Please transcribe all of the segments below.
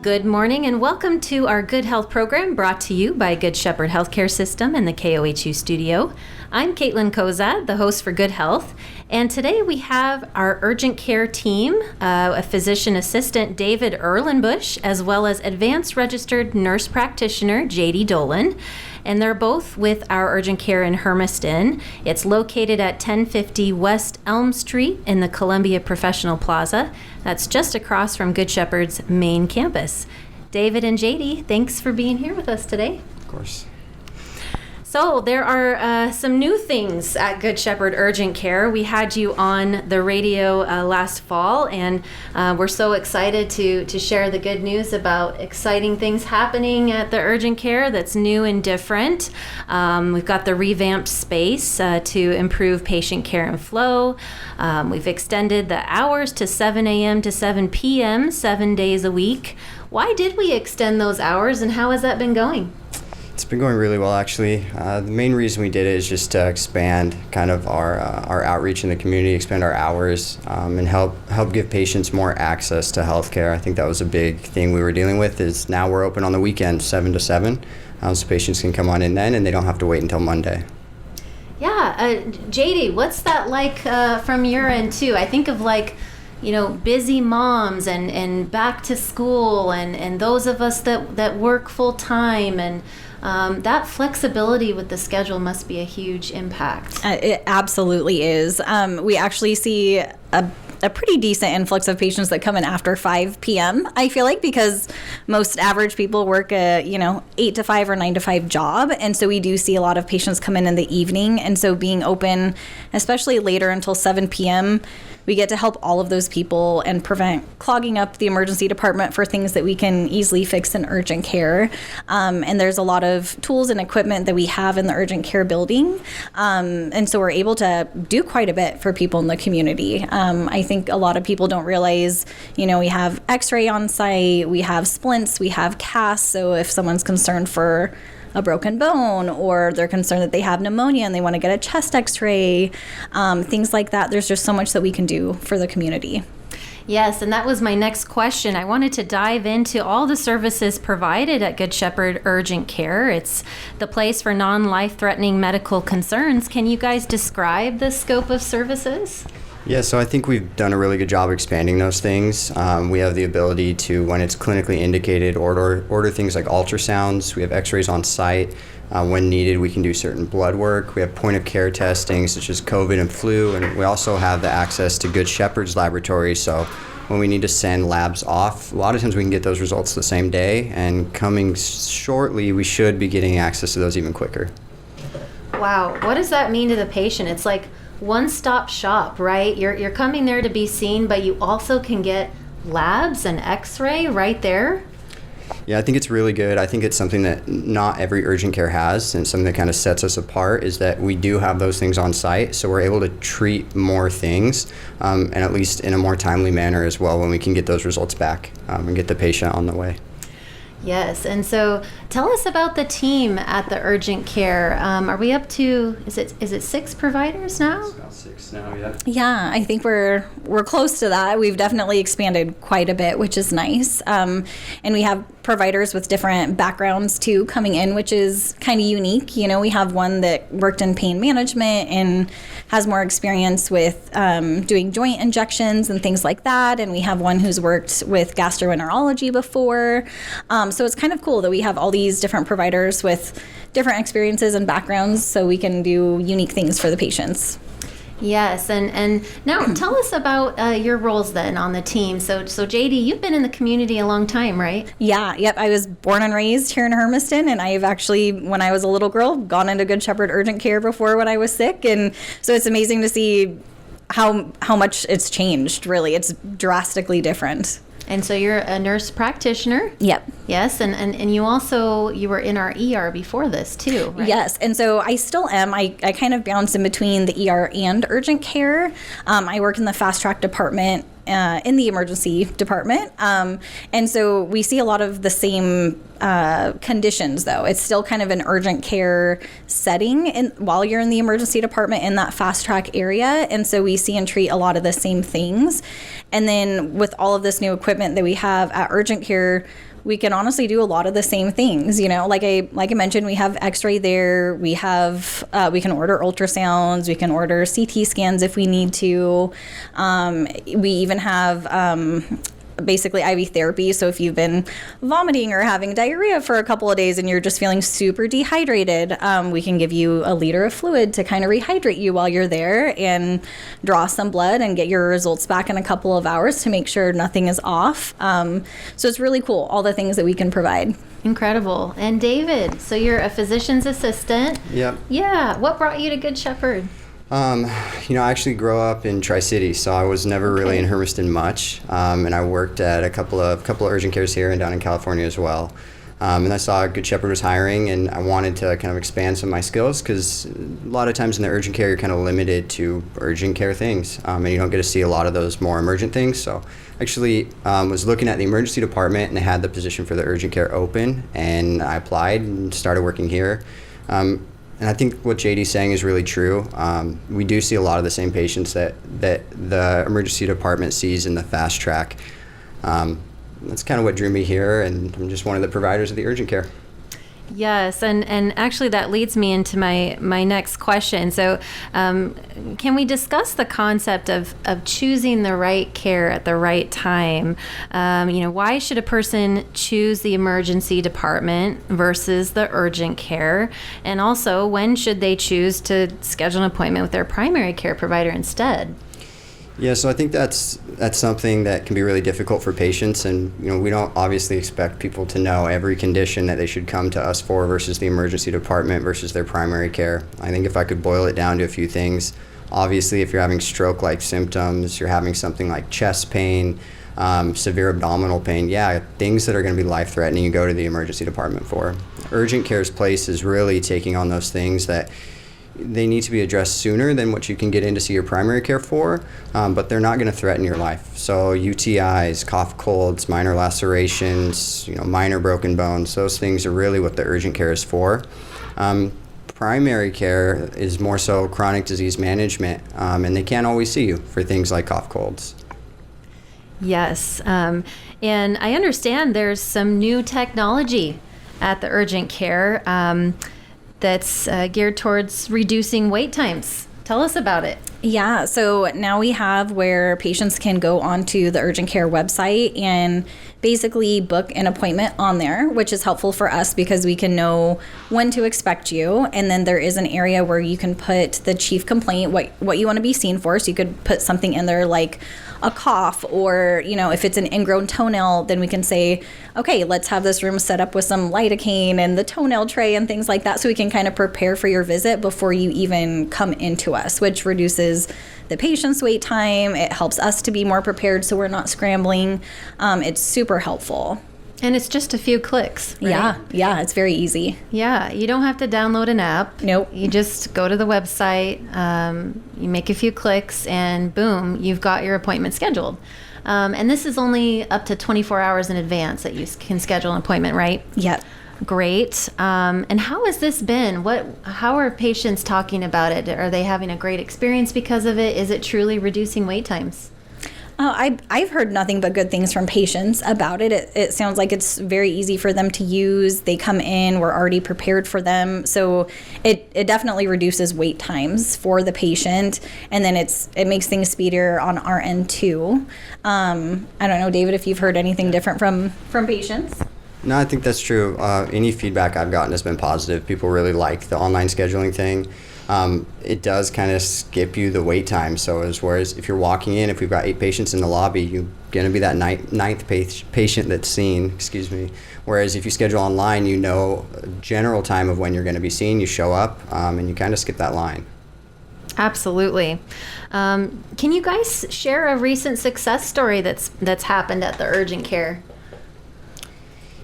Good morning and welcome to our Good Health program brought to you by Good Shepherd Healthcare System and the KOHU studio. I'm Caitlin Kozad, the host for Good Health, and today we have our urgent care team, a physician assistant, David Erlenbush, as well as advanced registered nurse practitioner, JD Dolan, and they're both with our urgent care in Hermiston. It's located at 1050 West Elm Street in the Columbia Professional Plaza. That's just across from Good Shepherd's main campus. David and JD, thanks for being here with us today. Of course. So there are some new things at Good Shepherd Urgent Care. We had you on the radio last fall, and we're so excited to share the good news about exciting things happening at the urgent care that's new and different. We've got the revamped space to improve patient care and flow. We've extended the hours to 7 a.m. to 7 p.m. 7 days a week. Why did we extend those hours, and how has that been going? It's been going really well, actually. The main reason we did it is just to expand kind of our outreach in the community, expand our hours, and help give patients more access to healthcare. I think that was a big thing we were dealing with. Is now we're open on the weekend, 7 to 7, so patients can come on in then, and they don't have to wait until Monday. Yeah, JD, what's that like from your end too? I think of busy moms and back to school and those of us that work full time, and that flexibility with the schedule must be a huge impact. It absolutely is. We actually see a pretty decent influx of patients that come in after 5 p.m., I feel like, because most average people work a 8 to 5 or 9 to 5 job. And so we do see a lot of patients come in the evening. And so being open, especially later until 7 p.m., we get to help all of those people and prevent clogging up the emergency department for things that we can easily fix in urgent care. And there's a lot of tools and equipment that we have in the urgent care building. And so we're able to do quite a bit for people in the community. I think a lot of people don't realize, we have x-ray on site, we have splints, we have casts. So if someone's concerned for a broken bone, or they're concerned that they have pneumonia and they want to get a chest x-ray, things like that. There's just so much that we can do for the community. Yes, and that was my next question. I wanted to dive into all the services provided at Good Shepherd Urgent Care. It's the place for non-life-threatening medical concerns. Can you guys describe the scope of services? Yeah, so I think we've done a really good job expanding those things. We have the ability to, when it's clinically indicated, order things like ultrasounds. We have x-rays on site. When needed, we can do certain blood work. We have point-of-care testing, such as COVID and flu, and we also have the access to Good Shepherd's laboratory. So when we need to send labs off, a lot of times we can get those results the same day, and coming shortly, we should be getting access to those even quicker. Wow, what does that mean to the patient? It's like one-stop shop, right? You're coming there to be seen, but you also can get labs and x-ray right there. Yeah, I think it's really good. I think it's something that not every urgent care has, and something that kind of sets us apart is that we do have those things on site, so we're able to treat more things, and at least in a more timely manner as well when we can get those results back and get the patient on the way. Yes, and so tell us about the team at the urgent care. Are we up to, is it 6 providers now? It's about 6 now, yeah. Yeah, I think we're close to that. We've definitely expanded quite a bit, which is nice. And we have providers with different backgrounds too coming in, which is kind of unique. We have one that worked in pain management and has more experience with doing joint injections and things like that. And we have one who's worked with gastroenterology before. So it's kind of cool that we have all these different providers with different experiences and backgrounds so we can do unique things for the patients. Yes, and now tell us about your roles then on the team. So JD, you've been in the community a long time, right? Yeah, yep. I was born and raised here in Hermiston, and I've actually, when I was a little girl, gone into Good Shepherd Urgent Care before when I was sick, and so it's amazing to see how much it's changed, really. It's drastically different. And so you're a nurse practitioner? Yep. Yes, and you were in our ER before this too, right? Yes, and so I still am. I kind of bounce in between the ER and urgent care. I work in the fast track department in the emergency department. And so we see a lot of the same conditions, though. It's still kind of an urgent care setting while you're in the emergency department in that fast track area. And so we see and treat a lot of the same things. And then with all of this new equipment that we have at urgent care, we can honestly do a lot of the same things. Like I mentioned, we have X-ray there. We have we can order ultrasounds. We can order CT scans if we need to. We even have basically IV therapy. So if you've been vomiting or having diarrhea for a couple of days and you're just feeling super dehydrated, we can give you a liter of fluid to kind of rehydrate you while you're there and draw some blood and get your results back in a couple of hours to make sure nothing is off. So it's really cool, all the things that we can provide. Incredible. And David, so you're a physician's assistant. Yep. Yeah. What brought you to Good Shepherd? I actually grew up in Tri-Cities, so I was never really in Hermiston much, and I worked at a couple of urgent cares here and down in California as well. And I saw Good Shepherd was hiring, and I wanted to kind of expand some of my skills because a lot of times in the urgent care you're kind of limited to urgent care things, and you don't get to see a lot of those more emergent things. So actually was looking at the emergency department, and they had the position for the urgent care open, and I applied and started working here. And I think what JD's saying is really true. We do see a lot of the same patients that the emergency department sees in the fast track. That's kind of what drew me here, and I'm just one of the providers of the urgent care. Yes, and actually that leads me into my next question. So can we discuss the concept of choosing the right care at the right time? Why should a person choose the emergency department versus the urgent care? And also, when should they choose to schedule an appointment with their primary care provider instead? Yeah, so I think that's something that can be really difficult for patients, and we don't obviously expect people to know every condition that they should come to us for versus the emergency department versus their primary care. I think if I could boil it down to a few things, obviously if you're having stroke-like symptoms, you're having something like chest pain, severe abdominal pain, things that are going to be life-threatening, you go to the emergency department for. Urgent care's place is really taking on those things that they need to be addressed sooner than what you can get in to see your primary care for, but they're not going to threaten your life. So UTIs, cough, colds, minor lacerations, minor broken bones, those things are really what the urgent care is for. Primary care is more so chronic disease management, and they can't always see you for things like cough, colds. Yes, and I understand there's some new technology at the urgent care that's geared towards reducing wait times. Tell us about it. Yeah, so now we have where patients can go onto the urgent care website and basically book an appointment on there, which is helpful for us because we can know when to expect you. And then there is an area where you can put the chief complaint, what you want to be seen for. So you could put something in there like a cough, or if it's an ingrown toenail, then we can say, okay, let's have this room set up with some lidocaine and the toenail tray and things like that, so we can kind of prepare for your visit before you even come into us, which reduces the patient's wait time. It helps us to be more prepared so we're not scrambling. It's super helpful. And it's just a few clicks, right? Yeah, it's very easy. Yeah, you don't have to download an app. Nope. You just go to the website, you make a few clicks, and boom, you've got your appointment scheduled. And this is only up to 24 hours in advance that you can schedule an appointment, right? Yep. Great. And how has this been? How are patients talking about it? Are they having a great experience because of it? Is it truly reducing wait times? I've heard nothing but good things from patients about it. It sounds like it's very easy for them to use. They come in, we're already prepared for them. So it definitely reduces wait times for the patient. And then it makes things speedier on our end too. I don't know, David, if you've heard anything different from patients. No, I think that's true. Any feedback I've gotten has been positive. People really like the online scheduling thing. It does kind of skip you the wait time. So whereas if you're walking in, if we've got 8 patients in the lobby, you're going to be that ninth patient that's seen, Whereas if you schedule online, general time of when you're going to be seen, you show up, and you kind of skip that line. Absolutely. Can you guys share a recent success story that's happened at the urgent care?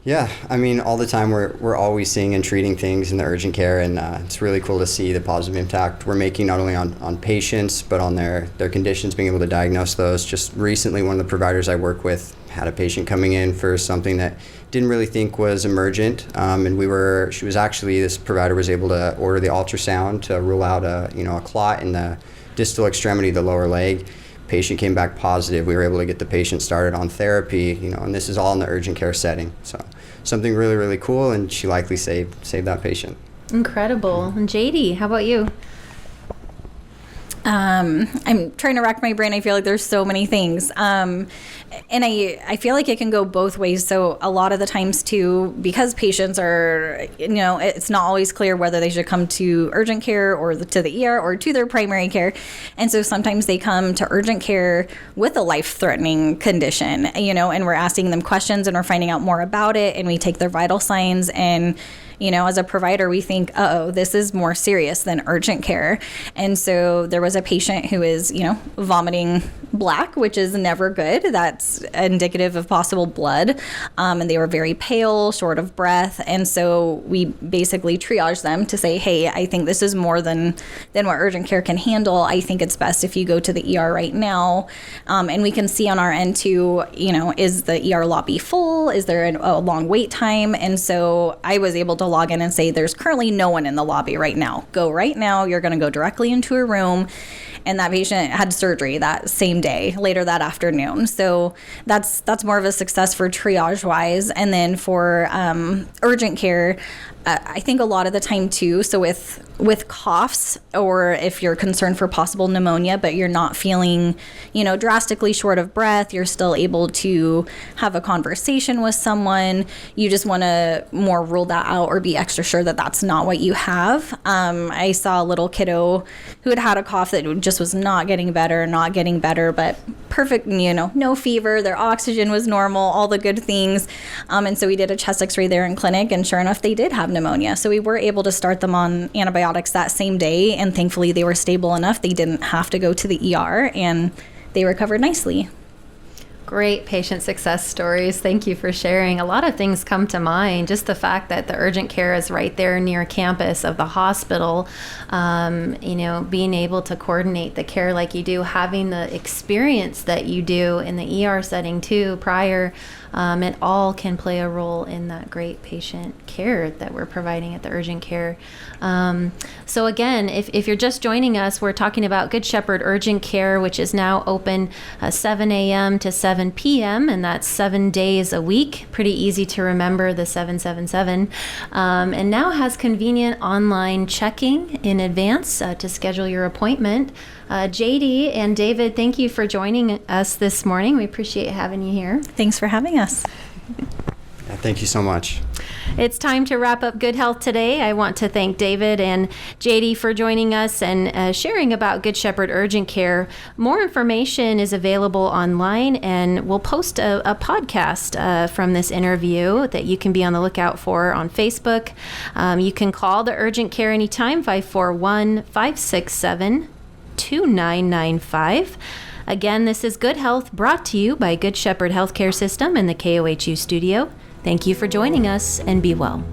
Yeah, I mean, all the time we're always seeing and treating things in the urgent care, and it's really cool to see the positive impact we're making not only on patients, but on their conditions, being able to diagnose those. Just recently, one of the providers I work with had a patient coming in for something that didn't really think was emergent, and this provider was able to order the ultrasound to rule out a clot in the distal extremity of the lower leg. patient came back positive. We were able to get the patient started on therapy, and this is all in the urgent care setting. So something really, really cool, and she likely saved that patient. Incredible. And JD, how about you? I'm trying to rack my brain. I feel like there's so many things. And I feel like it can go both ways. So a lot of the times too, because patients are, it's not always clear whether they should come to urgent care or to the ER or to their primary care. And so sometimes they come to urgent care with a life-threatening condition, and we're asking them questions and we're finding out more about it, and we take their vital signs, and as a provider, we think, this is more serious than urgent care. And so there was a patient who is, vomiting black, which is never good. That's indicative of possible blood. And they were very pale, short of breath. And so we basically triaged them to say, hey, I think this is more than what urgent care can handle. I think it's best if you go to the ER right now. And we can see on our end too, is the ER lobby full? Is there a long wait time? And so I was able to log in and say, there's currently no one in the lobby right now. Go right now. You're going to go directly into a room. And that patient had surgery that same day, later that afternoon. So that's more of a success for triage wise. And then for urgent care, I think a lot of the time too, so with coughs, or if you're concerned for possible pneumonia, but you're not feeling, drastically short of breath, you're still able to have a conversation with someone. You just want to more rule that out or be extra sure that that's not what you have. I saw a little kiddo who had a cough that just was not getting better, but perfect, no fever, their oxygen was normal, all the good things. And so we did a chest x-ray there in clinic, and sure enough, they did have pneumonia. So we were able to start them on antibiotics that same day, and thankfully they were stable enough. They didn't have to go to the ER, and they recovered nicely. Great patient success stories. Thank you for sharing. A lot of things come to mind. Just the fact that the urgent care is right there near campus of the hospital, being able to coordinate the care like you do, having the experience that you do in the ER setting too prior, it all can play a role in that great patient care that we're providing at the urgent care. So again, if you're just joining us, we're talking about Good Shepherd Urgent Care, which is now open 7 a.m. to 7 p.m., and that's 7 days a week. Pretty easy to remember, the 777. And now has convenient online checking in advance to schedule your appointment. JD and David, thank you for joining us this morning. We appreciate having you here. Thanks for having us. Yeah, thank you so much. It's time to wrap up Good Health today. I want to thank David and JD for joining us and sharing about Good Shepherd Urgent Care. More information is available online, and we'll post a podcast from this interview that you can be on the lookout for on Facebook. You can call the urgent care anytime, 541-567-2995. Again, this is Good Health, brought to you by Good Shepherd Healthcare System and the KOHU studio. Thank you for joining us, and be well.